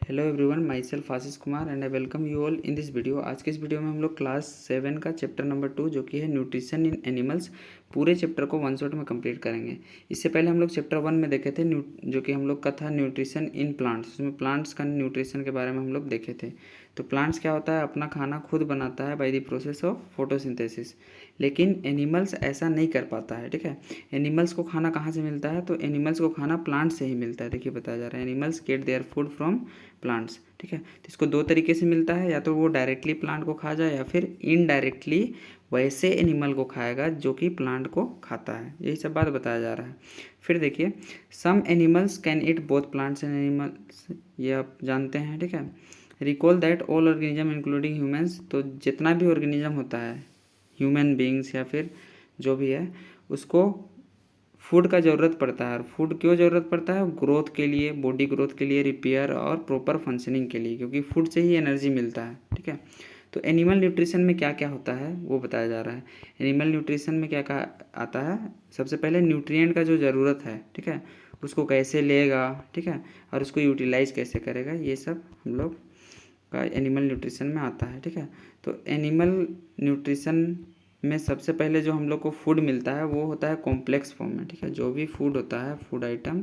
Hello everyone, my self Ashish Kumar and I welcome you all in this video. आज के इस video में हम लोग क्लास 7 का चैप्टर नंबर 2 जो कि है न्यूट्रिशन इन एनिमल्स, पूरे चैप्टर को वन शॉट में कंप्लीट करेंगे। इससे पहले हम लोग चैप्टर 1 में देखे थे जो कि हम लोग का था न्यूट्रिशन इन प्लांट्स। उसमें प्लांट्स का न्यूट्रिशन के बारे में हम लोग देखे थे। तो प्लांट्स क्या होता है, अपना खाना खुद बनाता है by the process of photosynthesis, लेकिन एनिमल्स ऐसा नहीं कर पाता है। ठीक है, एनिमल्स को खाना कहाँ से मिलता है? तो एनिमल्स को खाना प्लांट से ही मिलता है। देखिए बताया जा रहा है, animals gate their food from plants. ठीक है, तो इसको दो तरीके से मिलता है, या तो वो डायरेक्टली प्लांट को खा जाए या फिर इनडायरेक्टली वैसे एनिमल को खाएगा जो कि प्लांट को खाता है। यही सब बात बताया जा रहा है। फिर देखिए, some animals can eat both plants and animals, ये आप जानते हैं। ठीक है, recall that all organism including humans, तो जितना भी ऑर्गेनिज्म होता है, ह्यूमन बींग्स या फिर जो भी है, उसको फूड का ज़रूरत पड़ता है। और फूड क्यों ज़रूरत पड़ता है? ग्रोथ के लिए, बॉडी ग्रोथ के लिए, रिपेयर और प्रॉपर फंक्शनिंग के लिए, क्योंकि फूड से ही एनर्जी मिलता है। ठीक है, तो एनिमल न्यूट्रिशन में क्या क्या होता है वो बताया जा रहा है। एनिमल न्यूट्रिशन में क्या क्या आता है? सबसे पहले न्यूट्रिएंट का जो ज़रूरत है, ठीक है, उसको कैसे लेगा, ठीक है, और उसको यूटिलाइज कैसे करेगा, ये सब हम लोग का एनिमल न्यूट्रिशन में आता है। ठीक है, तो एनिमल न्यूट्रिशन में सबसे पहले जो हम लोग को फूड मिलता है वो होता है कॉम्प्लेक्स फॉर्म में। ठीक है, जो भी फूड होता है, फूड आइटम,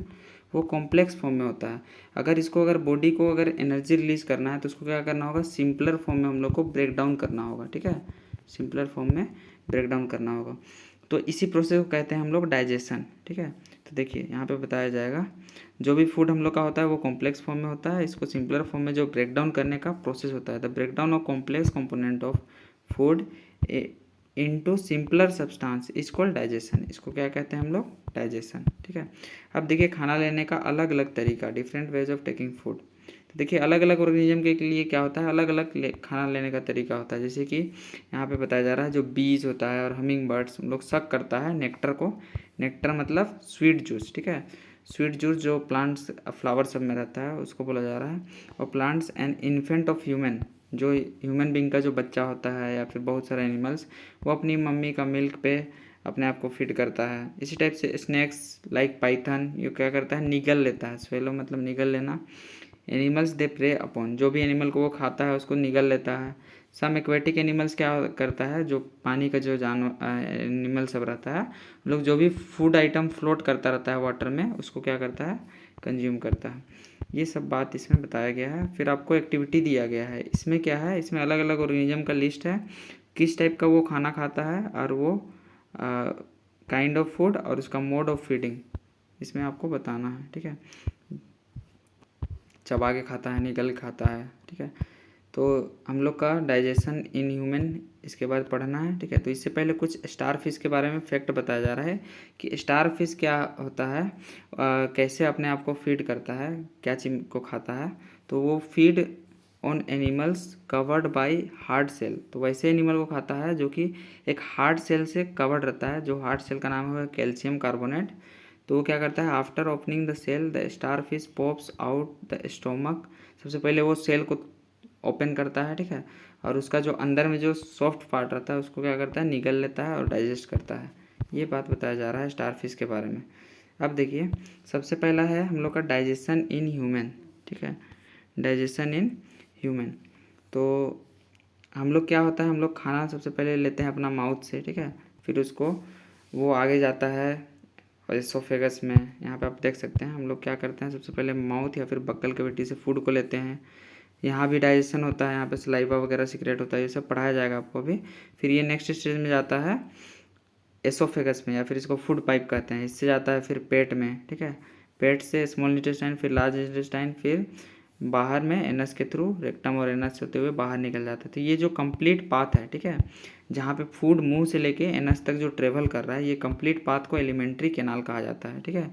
वो कॉम्प्लेक्स फॉर्म में होता है। अगर बॉडी को अगर एनर्जी रिलीज करना है तो उसको क्या करना होगा? सिंपलर फॉर्म में हम लोग को ब्रेक डाउन करना होगा। ठीक है, सिंपलर फॉर्म में ब्रेक डाउन करना होगा। तो इसी प्रोसेस को कहते हैं हम लोग डाइजेशन। ठीक है, तो देखिए यहाँ पे बताया जाएगा, जो भी फूड हम लोग का होता है वो कॉम्प्लेक्स फॉर्म में होता है। इसको सिंपलर फॉर्म में जो ब्रेक डाउन करने का प्रोसेस होता है, the break down of complex component of food into simpler substance is called digestion. इसको क्या कहते हैं हम लोग? डाइजेशन। ठीक है, अब देखिए खाना लेने का अलग अलग तरीका, different ways of taking food. तो देखिए अलग अलग ऑर्गेनिज्म के लिए क्या होता है, अलग अलग खाना लेने का तरीका होता है। जैसे कि यहाँ पे बताया जा रहा है, जो बीज होता है और हमिंग बर्ड्स लोग सक करता है नेक्टर को। नेक्टर मतलब स्वीट जूस। ठीक है, स्वीट जूस जो प्लांट्स फ्लावर सब में रहता है उसको बोला जा रहा है। और plants and infant of human, जो ह्यूमन बींग का जो बच्चा होता है या फिर बहुत सारे एनिमल्स, वो अपनी मम्मी का मिल्क पे अपने आप को फीड करता है। इसी टाइप से स्नैक्स लाइक पाइथन, ये क्या करता है? निगल लेता है। स्वेलो मतलब निगल लेना। एनिमल्स दे प्रे अपॉन, जो भी एनिमल को वो खाता है उसको निगल लेता है। सम एक्वेटिक एनिमल्स क्या करता है, जो पानी का जो जानवर एनिमल सब रहता है, लोग जो भी फूड आइटम फ्लोट करता रहता है वाटर में, उसको क्या करता है? कंज्यूम करता है। ये सब बात इसमें बताया गया है। फिर आपको एक्टिविटी दिया गया है। इसमें क्या है? इसमें अलग अलग ऑर्गेनिज्म का लिस्ट है, किस टाइप का वो खाना खाता है और वो काइंड ऑफ फूड और उसका मोड ऑफ फीडिंग इसमें आपको बताना है। ठीक है, चबा के खाता है, निगल के खाता है। ठीक है, तो हम लोग का डाइजेशन इन ह्यूमन इसके बाद पढ़ना है। ठीक है, तो इससे पहले कुछ स्टार फिश के बारे में फैक्ट बताया जा रहा है कि स्टार फिश क्या होता है, कैसे अपने आप को फीड करता है, क्या चीज को खाता है। तो वो feed on animals covered by hard shell, तो वैसे एनिमल को खाता है जो कि एक हार्ड सेल से कवर्ड रहता है। जो हार्ड सेल का नाम है कैल्शियम कार्बोनेट। तो वो क्या करता है? After opening the shell the starfish pops out the stomach, सबसे पहले वो सेल को ओपन करता है। ठीक है, और उसका जो अंदर में जो सॉफ्ट पार्ट रहता है उसको क्या करता है? निगल लेता है और डाइजेस्ट करता है। ये बात बताया जा रहा है स्टार फिश के बारे में। अब देखिए, सबसे पहला है हम लोग का डाइजेशन इन ह्यूमन। ठीक है, डाइजेशन इन ह्यूमन, तो हम लोग क्या होता है, हम लोग खाना सबसे पहले लेते हैं अपना माउथ से। ठीक है, फिर उसको वो आगे जाता है और एसोफेगस में। यहाँ पे आप देख सकते हैं हम लोग क्या करते हैं, सबसे पहले माउथ या फिर बक्कल कैविटी से फूड को लेते हैं। यहाँ भी डाइजेशन होता है, यहाँ पे सलाइवा वगैरह सीक्रेट होता है, ये सब पढ़ाया जाएगा आपको अभी। फिर ये नेक्स्ट स्टेज में जाता है एसोफेगस में, या फिर इसको फूड पाइप कहते हैं। इससे जाता है फिर पेट में। ठीक है, पेट से स्मॉल इंटेस्टाइन, फिर लार्ज इंटेस्टाइन, फिर बाहर में एनस के थ्रू रेक्टम और एनस होते हुए बाहर निकल जाता है। तो ये जो कंप्लीट पाथ है, ठीक है, जहाँ पे फूड मुंह से लेके एनस तक जो ट्रेवल कर रहा है, ये कंप्लीट पाथ को एलिमेंट्री कैनाल कहा जाता है। ठीक है,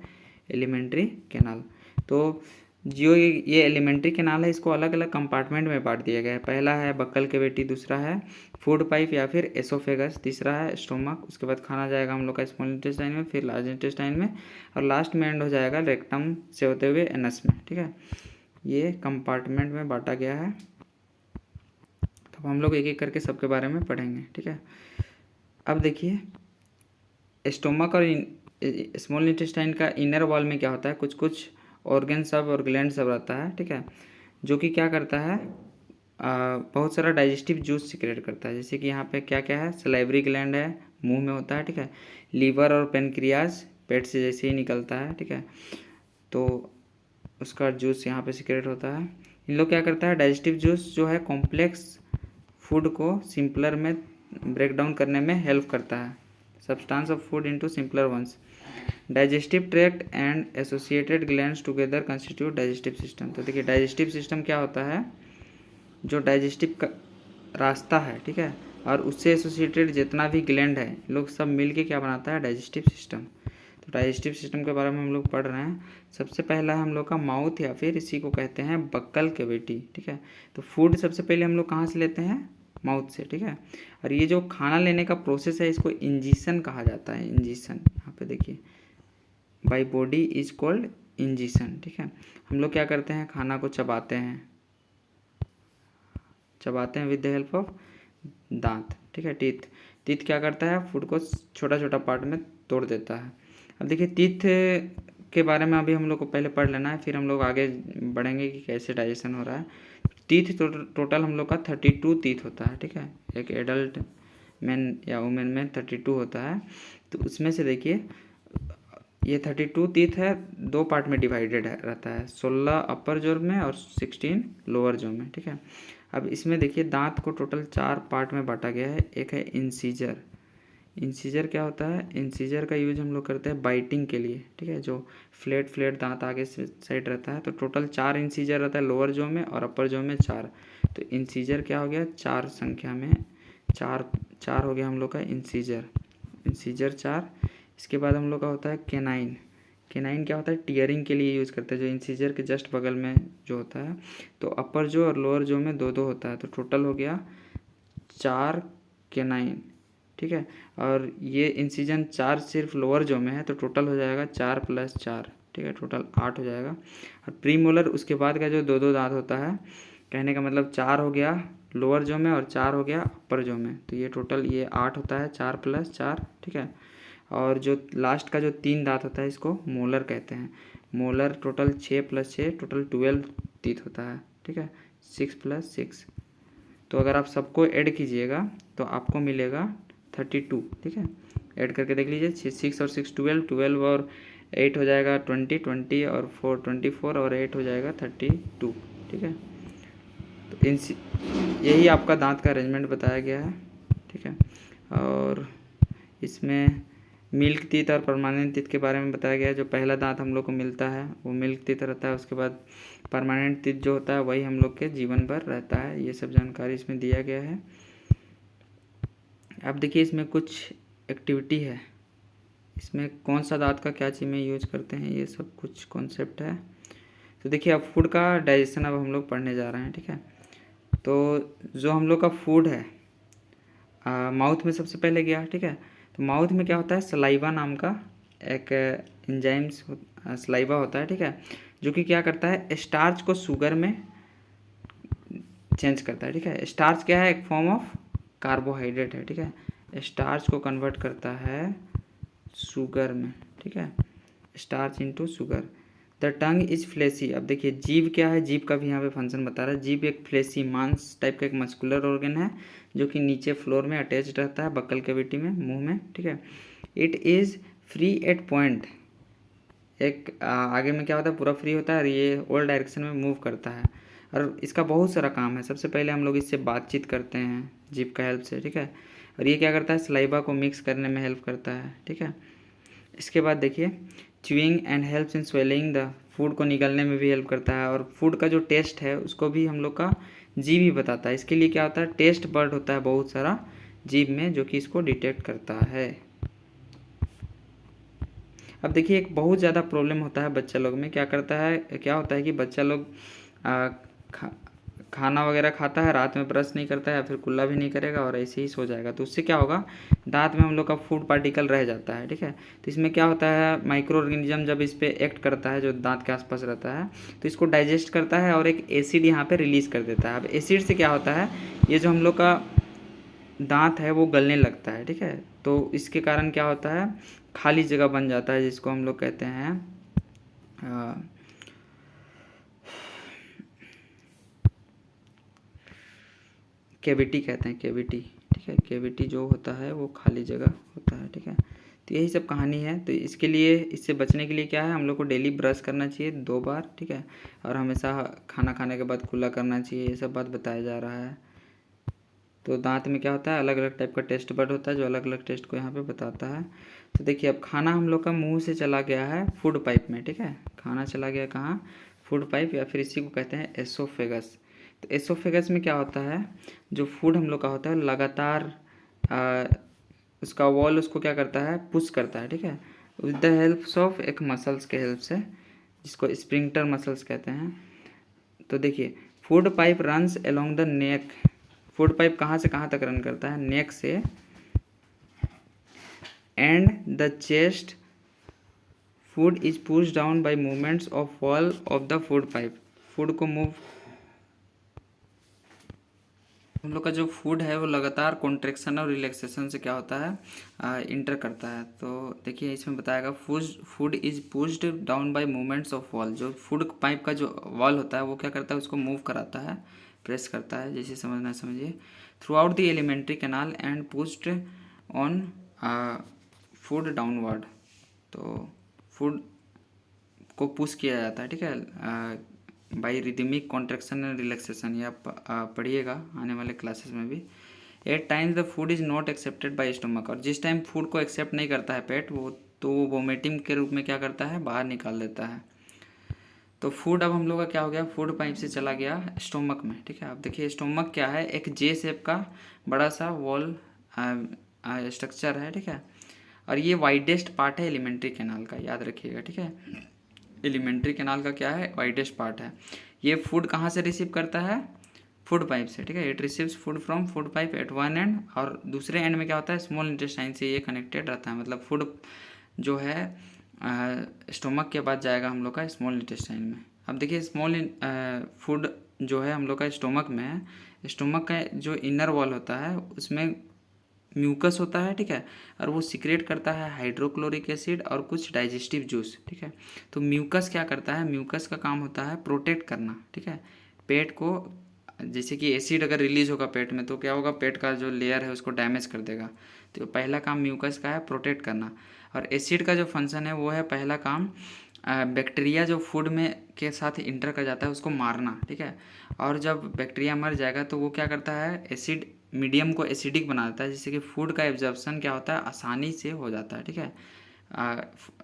एलिमेंट्री कैनाल। तो जो ये एलिमेंट्री कैनाल है, इसको अलग अलग कंपार्टमेंट में बांट दिया गया है। पहला है बक्कल कैविटी, दूसरा है फूड पाइप या फिर एसोफेगस, तीसरा है स्टोमक। उसके बाद खाना जाएगा हम लोग का स्मॉल इंटेस्टाइन में, फिर लार्ज इंटेस्टाइन में, और लास्ट में एंड हो जाएगा रेक्टम से होते हुए एनस में। ठीक है, ये कंपार्टमेंट में बांटा गया है। तो हम लोग एक एक करके सबके बारे में पढ़ेंगे। ठीक है, अब देखिए स्टोमक और स्मॉल इंटेस्टाइन का इनर वॉल में क्या होता है, कुछ कुछ ऑर्गन सब और ग्लैंड सब रहता है। ठीक है, जो कि क्या करता है, बहुत सारा डाइजेस्टिव जूस सिक्रेट करता है। जैसे कि यहाँ पे क्या क्या है, सलाइवरी ग्लैंड है, मुंह में होता है, ठीक है। लीवर और पेनक्रियाज पेट से जैसे ही निकलता है, ठीक है, तो उसका जूस यहाँ पे सिक्रेट होता है। इन लोग क्या करता है, डाइजेस्टिव जूस जो है कॉम्प्लेक्स फूड को सिंपलर में ब्रेक डाउन करने में हेल्प करता है, substance of food into simpler ones. Digestive tract and associated glands together constitute digestive system. तो देखिए डाइजेस्टिव सिस्टम क्या होता है, जो डाइजेस्टिव का रास्ता है, ठीक है, और उससे एसोसिएटेड जितना भी ग्लैंड है, लोग सब मिल के क्या बनाता है, डाइजेस्टिव सिस्टम। तो डाइजेस्टिव सिस्टम के बारे में हम लोग पढ़ रहे हैं। सबसे पहला है हम लोग का माउथ, या फिर इसी को कहते हैं बक्कल कैविटी, ठीक है। तो फूड सबसे पहले हम लोग कहाँ से लेते हैं, माउथ से, ठीक है। और ये जो खाना लेने का प्रोसेस है इसको इंजीशन कहा जाता है, इंजीशन। यहाँ पे देखिए, बाई बॉडी इज कॉल्ड इंजीशन, ठीक है। हम लोग क्या करते हैं, खाना को चबाते हैं विद द हेल्प ऑफ दांत, ठीक है। टीथ क्या करता है, फूड को छोटा छोटा पार्ट में तोड़ देता है। अब देखिए टीथ के बारे में अभी हम लोग को पहले पढ़ लेना है, फिर हम लोग आगे बढ़ेंगे कि कैसे डाइजेशन हो रहा है। टीथ टोटल हम लोग का 32 टीथ होता है, ठीक है। एक एडल्ट मैन या वुमेन में 32 होता है। तो उसमें से देखिए ये 32 टीथ है, दो पार्ट में डिवाइडेड रहता है, 16 अपर जॉ में और 16 लोअर जॉ में, ठीक है। अब इसमें देखिए दांत को टोटल 4 पार्ट में बांटा गया है। एक है इंसीजर। इंसीजर क्या होता है, इंसीजर का यूज हम लोग करते हैं बाइटिंग के लिए, ठीक है। जो फ्लैट दांत आगे से साइड रहता है, तो टोटल 4 इंसीजर रहता है लोअर जॉ में, और अपर जॉ में 4। तो इंसीजर क्या हो गया, 4 संख्या में, चार हो गया हम लोग का इंसीजर 4। इसके बाद हम लोग का होता है केनाइन। केनाइन क्या होता है, टीयरिंग के लिए यूज़ करते हैं, जो इंसीजर के जस्ट बगल में जो होता है। तो अपर जो और लोअर जो में 2-2 होता है, तो टोटल हो गया 4 केनाइन, ठीक है। और ये इंसीजन 4 सिर्फ लोअर जो में है, तो टोटल हो जाएगा 4 + 4, ठीक है, टोटल 8 हो जाएगा। और प्रीमोलर उसके बाद का जो 2-2 दांत होता है, कहने का मतलब 4 हो गया लोअर जो में और 4 हो गया अपर जो में, तो ये टोटल ये 8 होता है, 4 + 4, ठीक है। और जो लास्ट का जो 3 दांत होता है इसको मोलर कहते हैं। मोलर टोटल 6 + 6 टोटल 12 टीथ होता है, ठीक है, 6 + 6। तो अगर आप सबको ऐड कीजिएगा तो आपको मिलेगा 32, ठीक है। ऐड करके देख लीजिए, 6 और 6 12 और 8 हो जाएगा 20 और 4 24 और 8 हो जाएगा 32, ठीक है। तो यही आपका दांत का अरेंजमेंट बताया गया है, ठीक है। और इसमें मिल्क टीथ और परमानेंट टीथ के बारे में बताया गया है। जो पहला दांत हम लोग को मिलता है वो मिल्क टीथ रहता है, उसके बाद परमानेंट टीथ जो होता है वही हम लोग के जीवन भर रहता है। ये सब जानकारी इसमें दिया गया है। अब देखिए इसमें कुछ एक्टिविटी है, इसमें कौन सा दांत का क्या चीज़ में यूज करते हैं, ये सब कुछ कॉन्सेप्ट है। तो देखिए अब फूड का डाइजेशन अब हम लोग पढ़ने जा रहे हैं, ठीक है। तो जो हम लोग का फूड है माउथ में सबसे पहले गया, ठीक है। तो माउथ में क्या होता है, सलाइवा नाम का एक एंजाइम्स सलाइवा होता है, ठीक है, जो कि क्या करता है, स्टार्च को शुगर में चेंज करता है, ठीक है। स्टार्च क्या है, एक फॉर्म ऑफ कार्बोहाइड्रेट है, ठीक है। स्टार्च को कन्वर्ट करता है शुगर में, ठीक है, starch into sugar. The tongue is fleshy. अब देखिए जीभ क्या है, जीभ का भी यहाँ पे फंक्शन बता रहा है। जीभ एक फ्लेसी मांस टाइप का एक मस्कुलर ऑर्गन है, जो कि नीचे फ्लोर में अटैच रहता है बक्कल कैविटी में, मुंह में, ठीक है। It is free at point. एक आगे में क्या होता है, पूरा फ्री होता है और ये ऑल डायरेक्शन में मूव करता है। और इसका बहुत सारा काम है। सबसे पहले हम लोग इससे बातचीत करते हैं जीभ का हेल्प से, ठीक है। और ये क्या करता है, सलाइवा को मिक्स करने में हेल्प करता है, ठीक है। इसके बाद देखिए chewing and helps in swelling the. Food को निगलने में भी हेल्प करता है। और फूड का जो टेस्ट है उसको भी हम लोग का जीभ ही बताता है। इसके लिए क्या होता है, टेस्ट बर्ड होता है बहुत सारा जीभ में, जो कि इसको डिटेक्ट करता है। अब देखिए एक बहुत ज़्यादा प्रॉब्लम होता है बच्चा लोग में, क्या होता है कि बच्चा लोग खाना वगैरह खाता है, रात में ब्रश नहीं करता है या फिर कुल्ला भी नहीं करेगा और ऐसे ही सो जाएगा। तो उससे क्या होगा, दांत में हम लोग का फूड पार्टिकल रह जाता है, ठीक है। तो इसमें क्या होता है, माइक्रो ऑर्गेनिज्म जब इस पर एक्ट करता है, जो दांत के आसपास रहता है, तो इसको डाइजेस्ट करता है और एक एसिड यहाँ पे रिलीज कर देता है। अब एसिड से क्या होता है, ये जो हम लोग का दांत है वो गलने लगता है, ठीक है। तो इसके कारण क्या होता है, खाली जगह बन जाता है, जिसको हम लोग कहते हैं कैविटी कहते हैं, कैविटी, ठीक है। कैविटी जो होता है वो खाली जगह होता है, ठीक है। तो यही सब कहानी है। तो इसके लिए, इससे बचने के लिए क्या है, हम लोग को डेली ब्रश करना चाहिए 2 बार, ठीक है। और हमेशा खाना खाने के बाद कुल्ला करना चाहिए, ये सब बात बताया जा रहा है। तो दांत में क्या होता है, अलग अलग टाइप का टेस्ट बड होता है जो अलग अलग टेस्ट को यहाँ पे बताता है। तो देखिए, अब खाना हम लोग का मुंह से चला गया है फूड पाइप में, ठीक है। खाना चला गया कहाँ, फूड पाइप, या फिर इसी को कहते हैं एसोफेगस। तो एसोफेगस में क्या होता है, जो फूड हम लोग का होता है लगातार उसका वॉल उसको क्या करता है, पुश करता है, ठीक है, विद द हेल्प्स ऑफ एक मसल्स के हेल्प से, जिसको स्प्रिंक्टर मसल्स कहते हैं। तो देखिए, food pipe runs along the neck. Food pipe कहाँ से कहाँ तक रन करता है, नेक से and the chest. Food is push down by movements of wall of the food pipe. Food को मूव, हम लोग का जो फूड है वो लगातार कॉन्ट्रेक्शन और रिलैक्सेशन से क्या होता है, इंटर करता है। तो देखिए, इसमें बताएगा food is pushed down by movements of wall. जो फूड पाइप का जो वॉल होता है वो क्या करता है, उसको मूव कराता है, प्रेस करता है, जैसे समझना समझिए, throughout the alimentary canal and pushed on food downward. तो फूड को पुश किया जाता है, ठीक है, by rhythmic contraction and relaxation. ये आप पढ़िएगा आने वाले क्लासेस में भी। At times the food is not accepted by stomach. और जिस टाइम फूड को एक्सेप्ट नहीं करता है पेट, वो तो वो वोमिटिंग के रूप में क्या करता है, बाहर निकाल देता है। तो फूड अब हम लोग का क्या हो गया, फूड पाइप से चला गया स्टोमक में, ठीक है। अब देखिए, स्टोमक क्या है, एक जे शेप का बड़ा सा वॉल स्ट्रक्चर है, ठीक है। और ये वाइडेस्ट पार्ट है एलिमेंट्री कैनाल का, याद रखिएगा, ठीक है। एलिमेंट्री कैनाल का क्या है, वाइडेस्ट पार्ट है। ये फूड कहाँ से रिसीव करता है, फूड पाइप से, ठीक है। It receives food from food pipe at one end, और दूसरे एंड में क्या होता है, स्मॉल इंटेस्टाइन से ये कनेक्टेड रहता है। मतलब फूड जो है स्टोमक के बाद जाएगा हम लोग का स्मॉल इंटेस्टाइन में। अब देखिए, स्मॉल फूड जो है हम लोग का स्टोमक में है, स्टोमक का जो इनर वॉल होता है उसमें म्यूकस होता है, ठीक है। और वो सिक्रेट करता है हाइड्रोक्लोरिक एसिड और कुछ डाइजेस्टिव जूस, ठीक है। तो म्यूकस क्या करता है, म्यूकस का काम होता है प्रोटेक्ट करना, ठीक है, पेट को। जैसे कि एसिड अगर रिलीज होगा पेट में तो क्या होगा, पेट का जो लेयर है उसको डैमेज कर देगा। तो पहला काम म्यूकस का है प्रोटेक्ट करना। और एसिड का जो फंक्शन है वो है, पहला काम बैक्टीरिया जो फूड में के साथ इंटर कर जाता है उसको मारना, ठीक है। और जब बैक्टीरिया मर जाएगा तो वो क्या करता है, एसिड मीडियम को एसिडिक बना देता है, जिससे कि फूड का एब्जॉर्प्शन क्या होता है, आसानी से हो जाता है, ठीक है।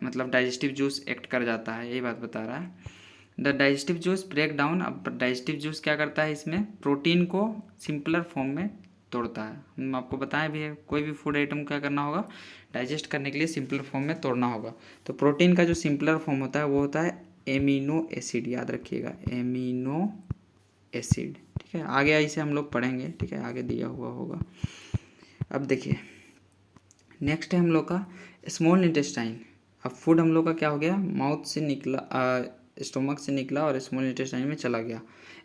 मतलब डाइजेस्टिव जूस एक्ट कर जाता है, यही बात बता रहा है। The digestive juice break down. अब डाइजेस्टिव जूस क्या करता है, इसमें प्रोटीन को सिंपलर फॉर्म में तोड़ता है। हम आपको बताएं भी है, कोई भी फूड आइटम क्या करना होगा, डाइजेस्ट करने के लिए सिंपलर फॉर्म में तोड़ना होगा। तो प्रोटीन का जो सिंपलर फॉर्म होता है वो होता है एमिनो एसिड, याद रखिएगा, एमिनो एसिड, ठीक है। आगे इसे हम लोग पढ़ेंगे, ठीक है, आगे दिया हुआ होगा। अब देखिए, नेक्स्ट है हम लोग का स्मॉल इंटेस्टाइन। अब फूड हम लोग का क्या हो गया, माउथ से निकला, स्टोमक से निकला और स्मॉल इंटेस्टाइन में चला गया।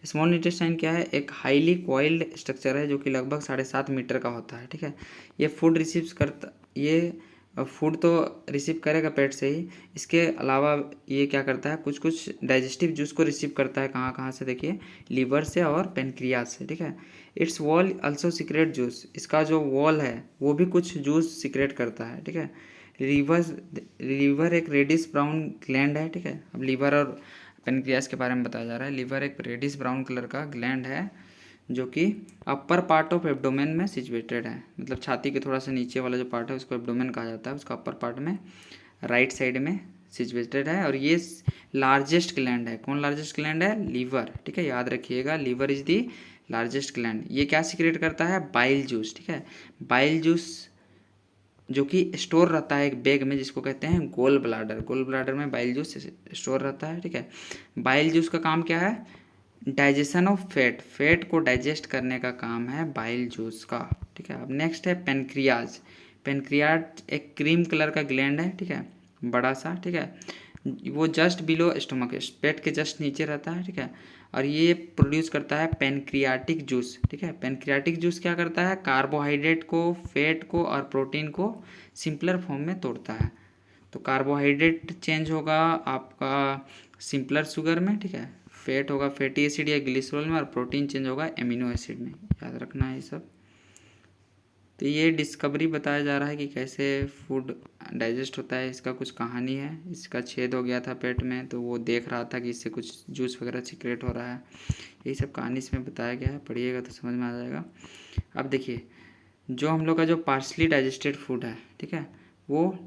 स्मॉल इंटेस्टाइन क्या है, एक हाईली कॉइल्ड स्ट्रक्चर है जो कि लगभग 7.5 मीटर का होता है, ठीक है। ये फूड रिसीव करता, ये फूड तो रिसीव करेगा पेट से ही, इसके अलावा ये क्या करता है, कुछ कुछ डाइजेस्टिव जूस को रिसीव करता है, कहाँ कहाँ से, देखिए, लीवर से और पेनक्रियाज से, ठीक है। It's wall also secret juice. इसका जो वॉल है वो भी कुछ जूस सीक्रेट करता है, ठीक है। लीवर एक रेडिश ब्राउन ग्लैंड है, ठीक है। अब लीवर और पेनक्रियास के बारे में बताया जा रहा है। लीवर एक रेडिश ब्राउन कलर का ग्लैंड है जो कि अपर पार्ट ऑफ एब्डोमेन में सिचुएटेड है। मतलब छाती के थोड़ा सा नीचे वाला जो पार्ट है उसको एब्डोमेन कहा जाता है, उसका अपर पार्ट में राइट साइड में सिचुएटेड है। और ये लार्जेस्ट ग्लैंड है। कौन लार्जेस्ट ग्लैंड है, लीवर, ठीक है, याद रखिएगा, liver is the largest gland. ये क्या सीक्रेट करता है, बाइल जूस, ठीक है। बाइल जूस जो कि स्टोर रहता है एक बैग में, जिसको कहते हैं गोल ब्लाडर। गोल ब्लाडर में बाइल जूस स्टोर रहता है, ठीक है। बाइल जूस का काम क्या है, डाइजेशन ऑफ फैट, फैट को डाइजेस्ट करने का काम है बाइल जूस का, ठीक है। अब नेक्स्ट है पेनक्रियाज। पेनक्रियाज एक क्रीम कलर का ग्लैंड है, ठीक है, बड़ा सा, ठीक है। वो जस्ट बिलो स्टोमक, पेट के जस्ट नीचे रहता है, ठीक है। और ये प्रोड्यूस करता है पेनक्रियाटिक जूस, ठीक है। पेनक्रियाटिक जूस क्या करता है, कार्बोहाइड्रेट को, फैट को और प्रोटीन को सिंपलर फॉर्म में तोड़ता है। तो कार्बोहाइड्रेट चेंज होगा आपका सिंपलर शुगर में, ठीक है, फैट होगा फैटी एसिड या ग्लिसरॉल में, और प्रोटीन चेंज होगा एमिनो एसिड में। याद रखना है ये सब। तो ये डिस्कवरी बताया जा रहा है कि कैसे फूड डाइजेस्ट होता है, इसका कुछ कहानी है। इसका छेद हो गया था पेट में, तो वो देख रहा था कि इससे कुछ जूस वगैरह सीक्रेट हो रहा है। यही सब कहानी इसमें बताया गया है, पढ़िएगा तो समझ में आ जाएगा। अब देखिए, जो हम लोग का जो पार्शली डाइजेस्टेड फूड है, ठीक है, वो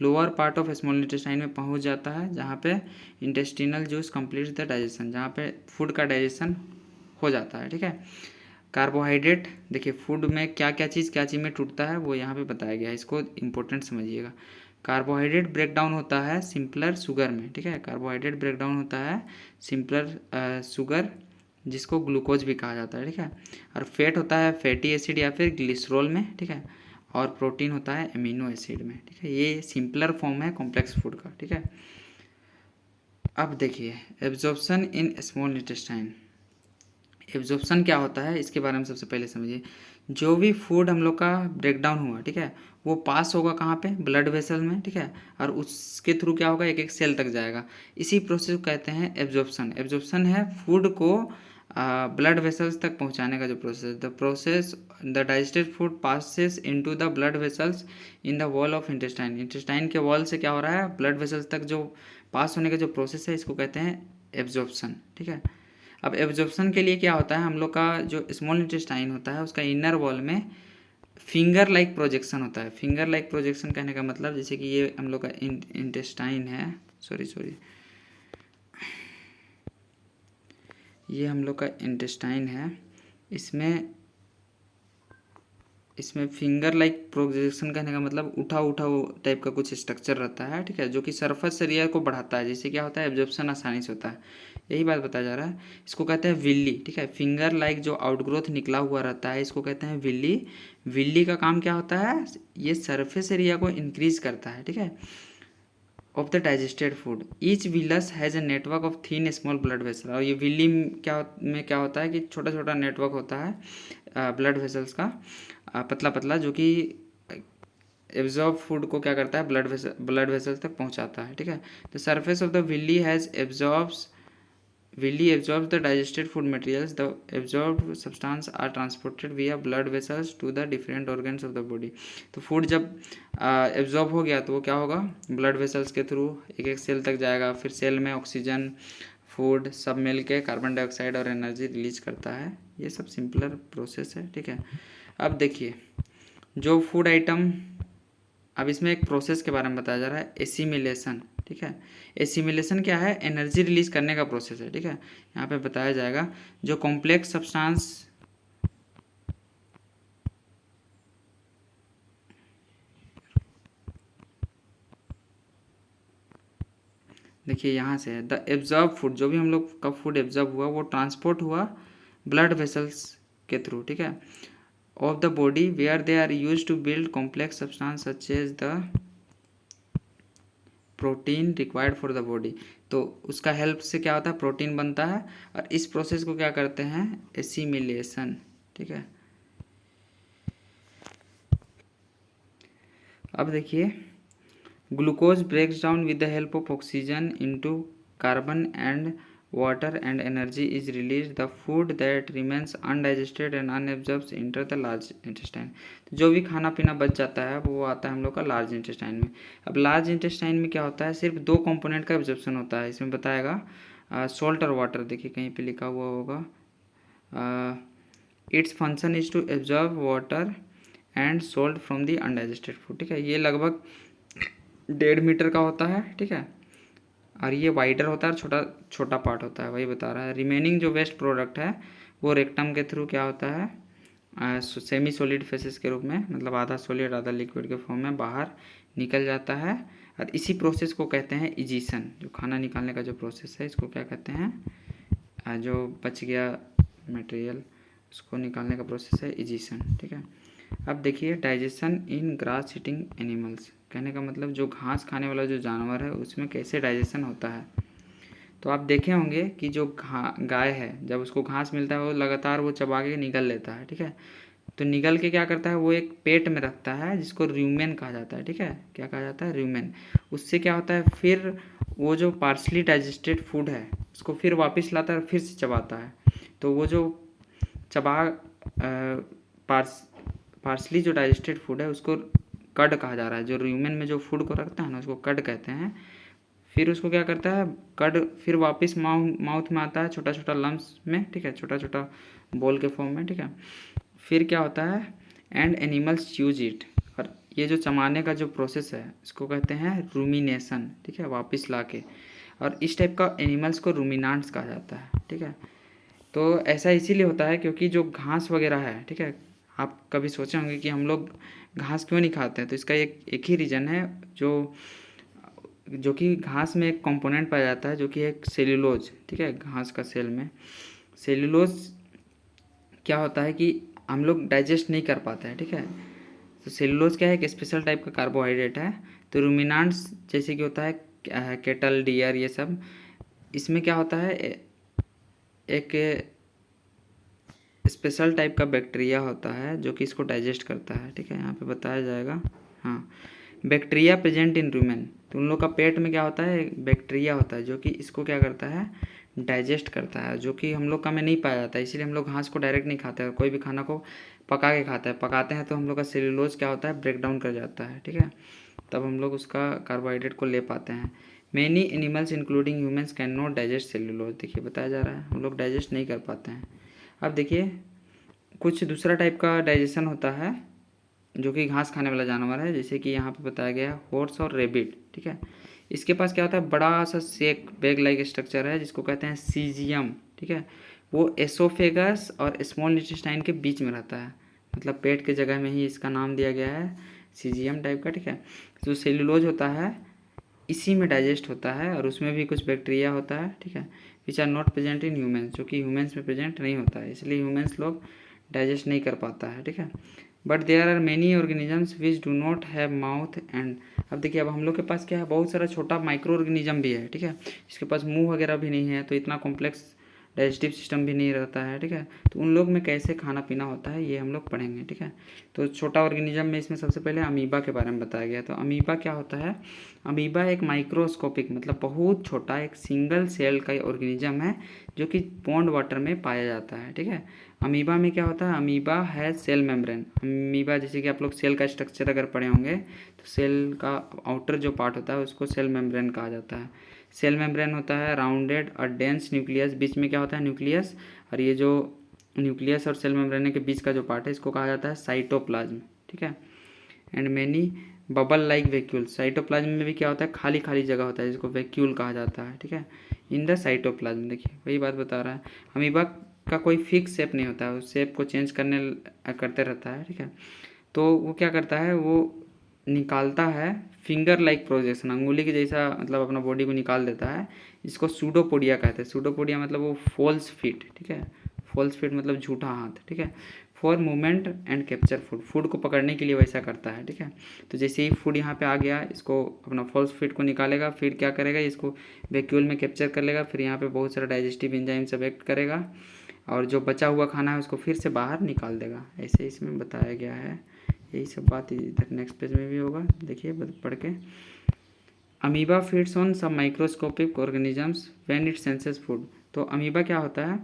lower part of small intestine में पहुंच जाता है, जहाँ पे intestinal juice completes the digestion, जहाँ पे फूड का डाइजेशन हो जाता है, ठीक है। कार्बोहाइड्रेट, देखिए फूड में क्या चीज़ में टूटता है वो यहाँ पे बताया गया है, इसको इम्पोर्टेंट समझिएगा। कार्बोहाइड्रेट ब्रेक डाउन होता है सिंपलर शुगर में, ठीक है। कार्बोहाइड्रेट ब्रेक डाउन होता है सिंपलर शुगर, जिसको ग्लूकोज भी कहा जाता है, ठीक है। और फैट होता है फैटी एसिड या फिर ग्लिसरॉल में, ठीक है। और प्रोटीन होता है एमिनो एसिड में, ठीक है। ये सिंपलर फॉर्म है कॉम्प्लेक्स फूड का, ठीक है। अब देखिए absorption in small intestine. Absorption क्या होता है इसके बारे में सबसे पहले समझिए। जो भी फूड हम लोग का ब्रेक डाउन हुआ, ठीक है, वो पास होगा कहाँ पे, ब्लड वेसल में, ठीक है। और उसके थ्रू क्या होगा, एक एक सेल तक जाएगा। इसी प्रोसेस को कहते हैं एब्जॉर्प्शन। एब्जॉर्प्शन है फूड को ब्लड वेसल्स तक पहुंचाने का जो process. The digested food passes into the blood vessels in the wall of intestine. Intestine के वॉल से क्या हो रहा है, ब्लड वेसल्स तक जो पास होने का जो प्रोसेस है, इसको कहते हैं एब्जॉर्प्शन, ठीक है। अब एब्जॉर्प्शन के लिए क्या होता है, हम लोग का जो स्मॉल इंटेस्टाइन होता है उसका इनर वॉल में फिंगर लाइक प्रोजेक्शन होता है। फिंगर लाइक प्रोजेक्शन कहने का मतलब, जैसे कि ये हम लोग का इंटेस्टाइन है, सॉरी ये हम लोग का इंटेस्टाइन है, इसमें फिंगर लाइक प्रोजेक्शन कहने का मतलब उठा टाइप का कुछ स्ट्रक्चर रहता है, ठीक है, जो कि सरफेस एरिया को बढ़ाता है, जिससे क्या होता है एब्जॉर्प्शन आसानी से होता है। यही बात बताया जा रहा है। इसको कहते हैं विल्ली, ठीक है। फिंगर लाइक जो आउटग्रोथ निकला हुआ रहता है, इसको कहते हैं विल्ली। विल्ली का काम क्या होता है, ये सरफेस एरिया को इंक्रीज करता है, ठीक है, of the digested food. Each villous has a network of thin small blood vessel. और ये विल्ली क्या होता है कि छोटा छोटा नेटवर्क होता है ब्लड वेसल्स का, पतला पतला, जो कि एब्जॉर्ब फूड को क्या करता है, ब्लड वेसल्स तक पहुंचाता है, ठीक है। The surface of the Willey absorbs the digested food materials. The absorbed substance are transported via blood vessels to the different organs of the body. तो फूड जब एब्जॉर्ब हो गया तो वो क्या होगा, ब्लड वेसल्स के थ्रू एक एक सेल तक जाएगा, फिर सेल में ऑक्सीजन फूड सब मिल के कार्बन डाइऑक्साइड और एनर्जी रिलीज करता है। ये सब सिंपलर प्रोसेस है, ठीक है। अब देखिए जो फूड आइटम, अब इसमें एक प्रोसेस के बारे में बताया जा रहा है, एसिमिलेशन, ठीक है। एसिमिलेशन क्या है, एनर्जी रिलीज करने का प्रोसेस है, ठीक है। यहाँ पे बताया जाएगा जो कॉम्प्लेक्स सब्सटेंस, देखिए यहाँ से द एब्जॉर्ब फूड, जो भी हम लोग का फूड एब्जॉर्ब हुआ वो ट्रांसपोर्ट हुआ ब्लड वेसल्स के थ्रू, ठीक है, of the body where they are use to build complex substance such as the protein required for the body. तो उसका हेल्प से क्या होता है, प्रोटीन बनता है, और इस प्रोसेस को क्या करते हैं, एसिमिलेशन, ठीक है। अब देखिए glucose breaks down with the help of oxygen into carbon and water and energy is release. The food that remains undigested and unabsorbed enter the large intestine. तो जो भी खाना पीना बच जाता है वो आता है हम लोग का लार्ज इंटेस्टाइन में। अब लार्ज इंटेस्टाइन में क्या होता है, सिर्फ दो कंपोनेंट का एब्जॉर्प्शन होता है। इसमें बताएगा सॉल्ट और वाटर, देखिए कहीं पे लिखा हुआ होगा, its function is to absorb water and salt from the undigested food, ठीक है। ये लगभग 1.5 मीटर का होता है, ठीक है, और ये वाइडर होता है, छोटा पार्ट होता है, वही बता रहा है। रिमेनिंग जो वेस्ट प्रोडक्ट है वो रेक्टम के थ्रू क्या होता है, सेमी सॉलिड फेसेस के रूप में, मतलब आधा सॉलिड आधा लिक्विड के फॉर्म में बाहर निकल जाता है। और इसी प्रोसेस को कहते हैं इजीशन। जो खाना निकालने का जो प्रोसेस है इसको क्या कहते हैं, जो बच गया मटेरियल उसको निकालने का प्रोसेस है इजीशन, ठीक है। अब देखिए डाइजेशन इन ग्रास ईटिंग एनिमल्स, कहने का मतलब जो घास खाने वाला जो जानवर है उसमें कैसे डाइजेशन होता है। तो आप देखे होंगे कि जो गाय है, जब उसको घास मिलता है वो लगातार वो चबा के निगल लेता है, ठीक है। तो निगल के क्या करता है, वो एक पेट में रखता है जिसको रूमेन कहा जाता है, ठीक है। क्या कहा जाता है, रूमेन। उससे क्या होता है, फिर वो जो पार्शली डाइजेस्टेड फूड है उसको फिर वापस लाता है और फिर से चबाता है। तो वो जो चबा पार्शली जो डाइजेस्टेड फूड है उसको कड कहा जा रहा है। जो ह्यूमन में जो फूड को रखता है ना उसको कड कहते हैं। फिर उसको क्या करता है, कड फिर वापस माउथ में आता है छोटा छोटा लम्स में, ठीक है, छोटा छोटा बॉल के फॉर्म में, ठीक है। फिर क्या होता है, एंड एनिमल्स च्यूज इट। और ये जो चबाने का जो प्रोसेस है इसको कहते हैं रूमिनेशन, ठीक है, वापस ला के। और इस टाइप का एनिमल्स को रूमिनांट्स कहा जाता है, ठीक है। तो ऐसा इसीलिए होता है क्योंकि जो घास वगैरह है, ठीक है, आप कभी सोचे होंगे कि हम लोग घास क्यों नहीं खाते हैं, तो इसका एक ही रीज़न है, जो कि घास में एक कंपोनेंट पाया जाता है जो कि एक सेल्यूलोज, ठीक है। घास का सेल में सेल्यूलोज क्या होता है कि हम लोग डाइजेस्ट नहीं कर पाते हैं, ठीक है। तो सेल्यूलोज क्या है, एक स्पेशल टाइप का कार्बोहाइड्रेट है। तो रूमिनांट्स जैसे कि होता है केटल, डियर, ये सब, इसमें क्या होता है, एक स्पेशल टाइप का बैक्टीरिया होता है जो कि इसको डाइजेस्ट करता है, ठीक है। यहाँ पे बताया जाएगा, हाँ, बैक्टीरिया प्रेजेंट इन रूमेन। तो उन लोग का पेट में क्या होता है, बैक्टीरिया होता है जो कि इसको क्या करता है, डाइजेस्ट करता है, जो कि हम लोग का में नहीं पाया जाता है। इसीलिए हम लोग घास को डायरेक्ट नहीं खाते हैं, कोई भी खाना को पका के पकाते हैं तो हम लोग का सेल्यूलोज क्या होता है, ब्रेक डाउन कर जाता है, ठीक है, तब हम लोग उसका कार्बोहाइड्रेट को ले पाते हैं। Many animals including humans can not digest cellulose. देखिए बताया जा रहा है हम लोग डाइजेस्ट नहीं कर पाते हैं। अब देखिए कुछ दूसरा टाइप का डाइजेशन होता है जो कि घास खाने वाला जानवर है, जैसे कि यहाँ पे बताया गया है हॉर्स और रेबिट, ठीक है। इसके पास क्या होता है, बड़ा सा सेक बैग लाइक स्ट्रक्चर है जिसको कहते हैं सीजियम, ठीक है। वो एसोफेगस और स्मॉल इंटेस्टाइन के बीच में रहता है, मतलब पेट के जगह में ही इसका नाम दिया गया है सीजियम टाइप का, ठीक है। जो सेल्यूलोज होता है इसी में डाइजेस्ट होता है और उसमें भी कुछ बैक्टीरिया होता है, ठीक है, which are not present in humans, जो कि ह्यूमन्स में प्रेजेंट नहीं होता है, इसलिए ह्यूमन्स लोग डाइजेस्ट नहीं कर पाता है, ठीक है। But there are many organisms which do not have mouth and. अब देखिए अब हम लोग के पास क्या है, बहुत सारा छोटा माइक्रो ऑर्गेनिज्म भी है, ठीक है, जिसके पास मुंह वगैरह भी नहीं है, तो इतना कॉम्प्लेक्स डाइजेस्टिव सिस्टम भी नहीं रहता है, ठीक है। तो उन लोग में कैसे खाना पीना होता है ये हम लोग पढ़ेंगे, ठीक है। तो छोटा ऑर्गेनिज्म में इसमें सबसे पहले अमीबा के बारे में बताया गया। तो अमीबा क्या होता है, अमीबा एक माइक्रोस्कोपिक मतलब बहुत छोटा एक सिंगल सेल का ऑर्गेनिज्म है जो कि पॉन्ड वाटर में पाया जाता है, ठीक है। अमीबा में क्या होता है, अमीबा है सेल मेम्ब्रेन। अमीबा जैसे कि आप लोग सेल का स्ट्रक्चर अगर पढ़े होंगे तो सेल का आउटर जो पार्ट होता है उसको सेल मेम्ब्रेन कहा जाता है। सेल मेम्ब्रेन होता है राउंडेड और डेंस न्यूक्लियस, बीच में क्या होता है, न्यूक्लियस, और ये जो न्यूक्लियस और सेल मेम्ब्रेन के बीच का जो पार्ट है इसको कहा जाता है साइटोप्लाज्म, ठीक है। And many bubble like vacuole, cytoplasm में भी क्या होता है, खाली खाली जगह होता है जिसको वैक्यूल कहा जाता है, ठीक है, इन द साइटोप्लाज्म। देखिए वही बात बता रहा है, अमीबा का कोई फिक्स शेप नहीं होता है, उस शेप को चेंज करते रहता है, ठीक है। तो वो क्या करता है, वो निकालता है फिंगर लाइक प्रोजेक्शन, अंगुली के जैसा मतलब अपना बॉडी को निकाल देता है, इसको सूडोपोडिया कहते हैं। सूडोपोडिया मतलब वो फॉल्स फीट, ठीक है, फॉल्स फीट मतलब झूठा हाथ, ठीक है, for movement and capture food, food को पकड़ने के लिए वैसा करता है, ठीक है। तो जैसे ही फूड यहाँ पे आ गया इसको अपना फॉल्स फीट को निकालेगा, फिर क्या करेगा, इसको वैक्यूल में कैप्चर कर लेगा, फिर यहाँ पे बहुत सारा डाइजेस्टिव एंजाइम सब एक्ट करेगा और जो बचा हुआ खाना है उसको फिर से बाहर निकाल देगा, ऐसे इसमें बताया गया है। यही सब बात इधर नेक्स्ट पेज में भी होगा, देखिए पढ़ के। अमीबा फीड्स ऑन सब microscopic organisms when it senses food. तो अमीबा क्या होता है,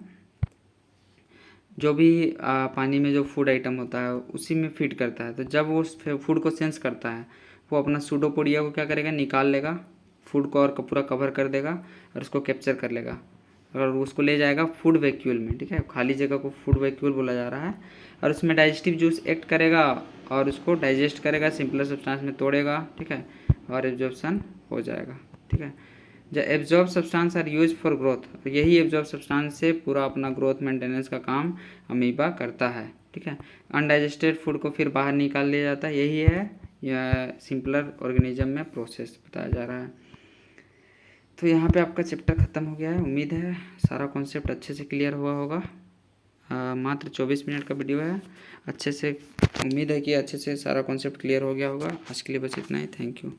जो भी पानी में जो फूड आइटम होता है उसी में फीड करता है। तो जब वो उस फूड को सेंस करता है वो अपना सूडोपोडिया को क्या करेगा, निकाल लेगा, फूड को और पूरा कवर कर देगा और उसको कैप्चर कर लेगा और उसको ले जाएगा फूड वैक्यूल में, ठीक है, खाली जगह को फूड वैक्यूल बोला जा रहा है। और उसमें डाइजेस्टिव जूस एक्ट करेगा और उसको डाइजेस्ट करेगा, सिंपलर सब्सटेंस में तोड़ेगा, ठीक है, और एब्जॉर्प्शन हो जाएगा, ठीक है। The absorb substance are use for growth, यही एब्जॉर्ब सब्सटेंस से पूरा अपना ग्रोथ मेंटेनेंस का काम अमीबा करता है, ठीक है। अनडाइजेस्टेड फूड को फिर बाहर निकाल लिया जाता है, यही है यह सिंपलर ऑर्गेनिज्म में प्रोसेस बताया जा रहा है। तो यहाँ पे आपका चैप्टर ख़त्म हो गया है, उम्मीद है सारा कॉन्सेप्ट अच्छे से क्लियर हुआ होगा। मात्र 24 मिनट का वीडियो है, अच्छे से उम्मीद है कि अच्छे से सारा कॉन्सेप्ट क्लियर हो गया होगा। आज के लिए बस इतना ही, थैंक यू।